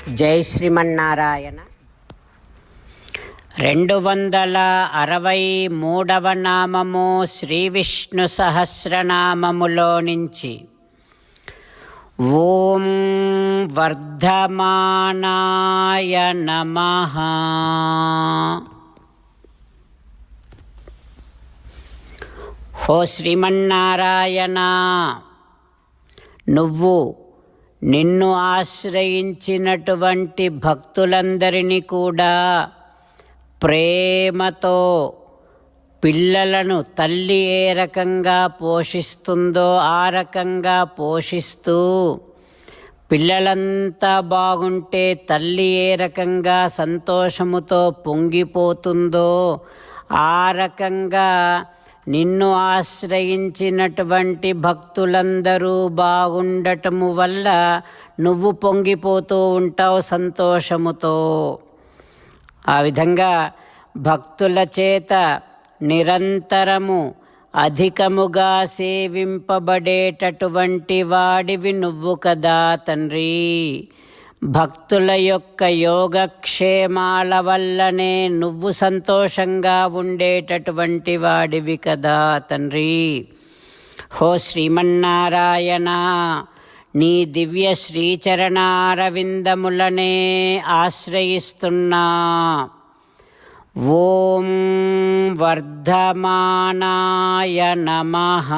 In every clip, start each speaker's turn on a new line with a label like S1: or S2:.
S1: జై శ్రీమన్నారాయణ. 263వ నామము శ్రీ విష్ణు సహస్రనామములో నుంచి ఓం వర్ధమానాయ నమః. ఓ శ్రీమన్నారాయణ, నువ్వు నిన్ను ఆశ్రయించినటువంటి భక్తులందరినీ కూడా ప్రేమతో పిల్లలను తల్లి ఏ రకంగా పోషిస్తుందో ఆ రకంగా పోషిస్తూ, పిల్లలంతా బాగుంటే తల్లి ఏ రకంగా సంతోషముతో పొంగిపోతుందో ఆ రకంగా నిన్ను ఆశ్రయించినటువంటి భక్తులందరూ బాగుండటము వల్ల నువ్వు పొంగిపోతూ ఉంటావు సంతోషముతో. ఆ విధంగా భక్తుల చేత నిరంతరము అధికముగా సేవింపబడేటటువంటి వాడివి నువ్వు కదా తండ్రి. భక్తుల యొక్క యోగక్షేమాల వల్లనే నువ్వు సంతోషంగా ఉండేటటువంటి వాడివి కదా తండ్రి. హో శ్రీమన్నారాయణ, నీ దివ్య శ్రీచరణారవిందములనే ఆశ్రయిస్తున్నా. ఓం వర్ధమానాయ నమః.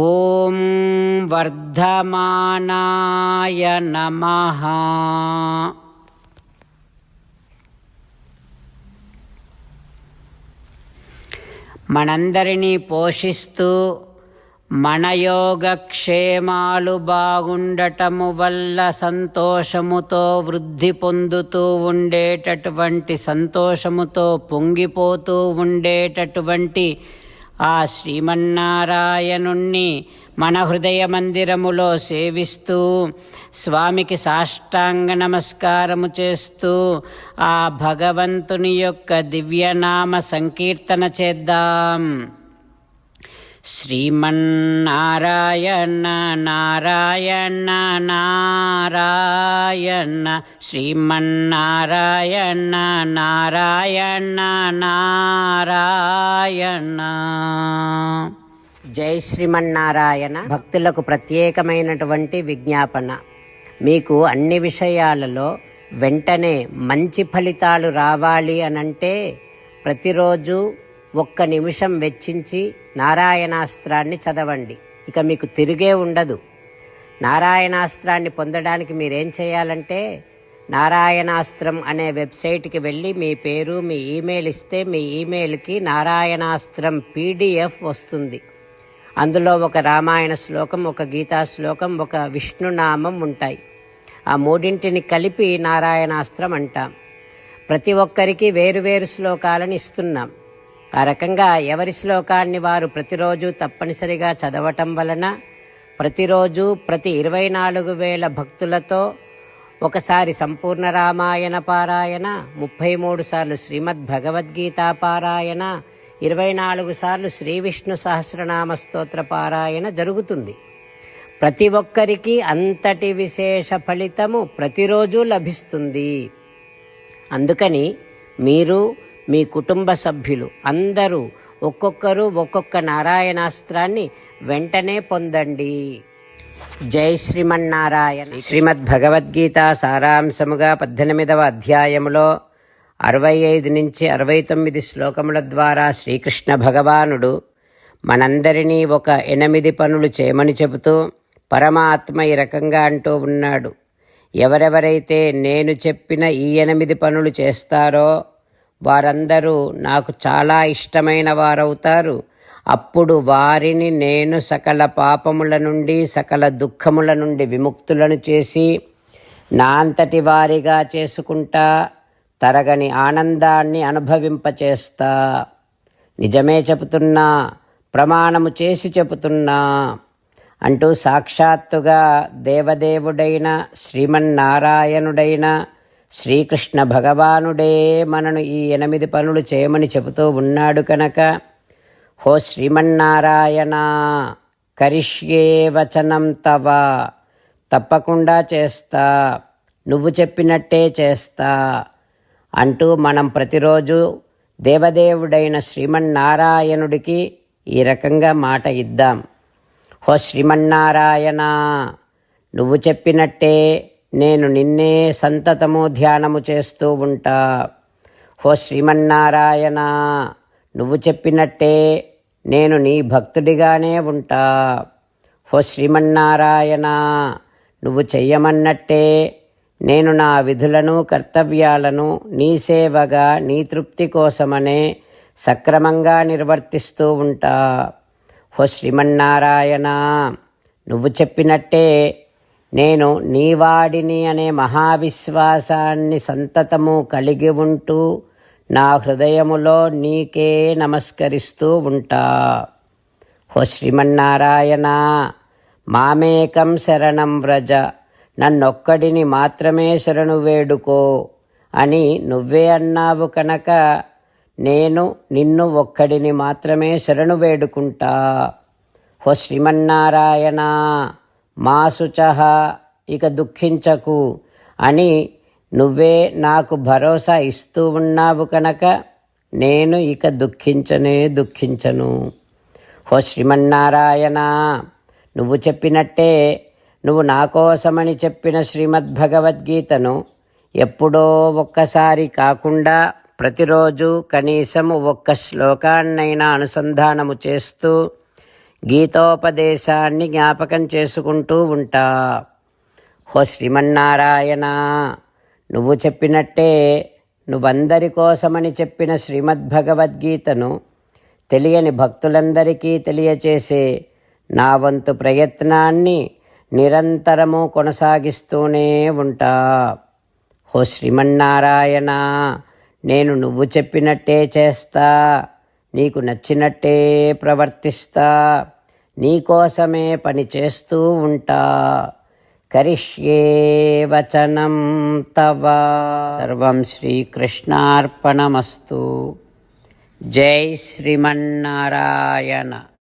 S1: ఓం వర్ధమానాయ నమః. మనందరినీ పోషిస్తూ మన యోగక్షేమాలు బాగుండటము వల్ల సంతోషముతో వృద్ధి పొందుతూ ఉండేటటువంటి, సంతోషముతో పొంగిపోతూ ఉండేటటువంటి ఆ శ్రీమన్నారాయణుణ్ణి మన హృదయ మందిరములో సేవిస్తూ, స్వామికి సాష్టాంగ నమస్కారము చేస్తూ ఆ భగవంతుని యొక్క దివ్యనామ సంకీర్తన చేద్దాం. శ్రీమన్నారాయణ నారాయణ నారాయణ, శ్రీమన్నారాయణ నారాయణ నారాయణ. జై శ్రీమన్నారాయణ. భక్తులకు ప్రత్యేకమైనటువంటి విజ్ఞాపన. మీకు అన్ని విషయాలలో వెంటనే మంచి ఫలితాలు రావాలి అనంటే ప్రతిరోజు 1 నిమిషం వెచ్చించి నారాయణాస్త్రాన్ని చదవండి. ఇక మీకు తిరిగే ఉండదు. నారాయణాస్త్రాన్ని పొందడానికి మీరేం చేయాలంటే, నారాయణాస్త్రం అనే వెబ్సైట్కి వెళ్ళి మీ పేరు, మీ ఈమెయిల్ ఇస్తే మీ ఈమెయిల్కి నారాయణాస్త్రం PDF వస్తుంది. అందులో ఒక రామాయణ శ్లోకం, ఒక గీతా శ్లోకం, ఒక విష్ణునామం ఉంటాయి. ఆ మూడింటిని కలిపి నారాయణాస్త్రం అంటాం. ప్రతి ఒక్కరికి వేరువేరు శ్లోకాలను ఇస్తున్నాం. ఆ రకంగా ఎవరి శ్లోకాన్ని వారు ప్రతిరోజు తప్పనిసరిగా చదవటం వలన ప్రతిరోజు ప్రతి 24,000 భక్తులతో ఒకసారి సంపూర్ణ రామాయణ పారాయణ, 33 సార్లు శ్రీమద్ భగవద్గీత పారాయణ, 24 సార్లు శ్రీ విష్ణు సహస్రనామ స్తోత్ర పారాయణ జరుగుతుంది. ప్రతి ఒక్కరికి అంతటి విశేష ఫలితము ప్రతిరోజు లభిస్తుంది. అందుకని మీరు, మీ కుటుంబ సభ్యులు అందరూ ఒక్కొక్కరు ఒక్కొక్క నారాయణాస్త్రాన్ని వెంటనే పొందండి. జై శ్రీమన్నారాయణ. శ్రీమద్ భగవద్గీత సారాంశముగా 18వ అధ్యాయములో 65 నుంచి 69 శ్లోకముల ద్వారా శ్రీకృష్ణ భగవానుడు మనందరినీ ఒక 8 పనులు చేయమని చెబుతూ పరమాత్మ ఈ రకంగా అంటూ ఉన్నాడు. ఎవరెవరైతే నేను చెప్పిన ఈ 8 పనులు చేస్తారో వారందరూ నాకు చాలా ఇష్టమైన వారవుతారు. అప్పుడు వారిని నేను సకల పాపముల నుండి, సకల దుఃఖముల నుండి విముక్తులను చేసి నా అంతటి వారిగా చేసుకుంటా, తరగని ఆనందాన్ని అనుభవింపచేస్తా. నిజమే చెబుతున్నా, ప్రమాణము చేసి చెబుతున్నా అంటూ సాక్షాత్తుగా దేవదేవుడైన శ్రీమన్నారాయణుడైన శ్రీకృష్ణ భగవానుడే మనను ఈ 8 పనులు చేయమని చెబుతూ ఉన్నాడు కనుక, హో శ్రీమన్నారాయణ, కరిష్యే వచనం తవ, తప్పకుండా చేస్తా, నువ్వు చెప్పినట్టే చేస్తా అంటూ మనం ప్రతిరోజు దేవదేవుడైన శ్రీమన్నారాయణుడికి ఈ రకంగా మాట ఇద్దాం. హో శ్రీమన్నారాయణ, నువ్వు చెప్పినట్టే నేను నిన్నే సంతతము ధ్యానము చేస్తూ ఉంటా. హో శ్రీమన్నారాయణ, నువ్వు చెప్పినట్టే నేను నీ భక్తుడిగానే ఉంటా. హో శ్రీమన్నారాయణ, నువ్వు చెయ్యమన్నట్టే నేను నా విధులను కర్తవ్యాలను నీ సేవగా నీ తృప్తి కోసమనే సక్రమంగా నిర్వర్తిస్తూ ఉంటా. హో శ్రీమన్నారాయణ, నువ్వు చెప్పినట్టే నేను నీవాడిని అనే మహావిశ్వాసాన్ని సంతతము కలిగి ఉంటూ నా హృదయములో నీకే నమస్కరిస్తూ ఉంటా. హో శ్రీమన్నారాయణ, మామేకం శరణం వ్రజ, నన్నొక్కడిని మాత్రమే శరణు వేడుకో అని నువ్వే అన్నావు కనుక నేను నిన్ను ఒక్కడిని మాత్రమే శరణు వేడుకుంటా. హో శ్రీమన్నారాయణ, మా శుచః, ఇక దుఃఖించకు అని నువ్వే నాకు భరోసా ఇస్తూ ఉన్నావు కనుక నేను ఇక దుఃఖించను. హో శ్రీమన్నారాయణ, నువ్వు చెప్పినట్టే నువ్వు నా కోసమని చెప్పిన శ్రీమద్భగవద్గీతను ఎప్పుడో ఒక్కసారి కాకుండా ప్రతిరోజు కనీసం ఒక్క శ్లోకాన్నైనా అనుసంధానము చేస్తూ గీతోపదేశాన్ని జ్ఞాపకం చేసుకుంటూ ఉంటా. హో శ్రీమన్నారాయణ, నువ్వు చెప్పినట్టే నువ్వందరి కోసమని చెప్పిన శ్రీమద్భగవద్గీతను తెలియని భక్తులందరికీ తెలియచేసే నా వంతు ప్రయత్నాన్ని నిరంతరము కొనసాగిస్తూనే ఉంటా. హో శ్రీమన్నారాయణ, నేను నువ్వు చెప్పినట్టే చేస్తా, నీకు నచ్చినట్టే ప్రవర్తిస్తా, నీకోసమే పని చేస్తూ ఉంటా. కరిష్యే వచనం తవ. సర్వం శ్రీకృష్ణార్పణమస్తు. జై శ్రీమన్నారాయణ.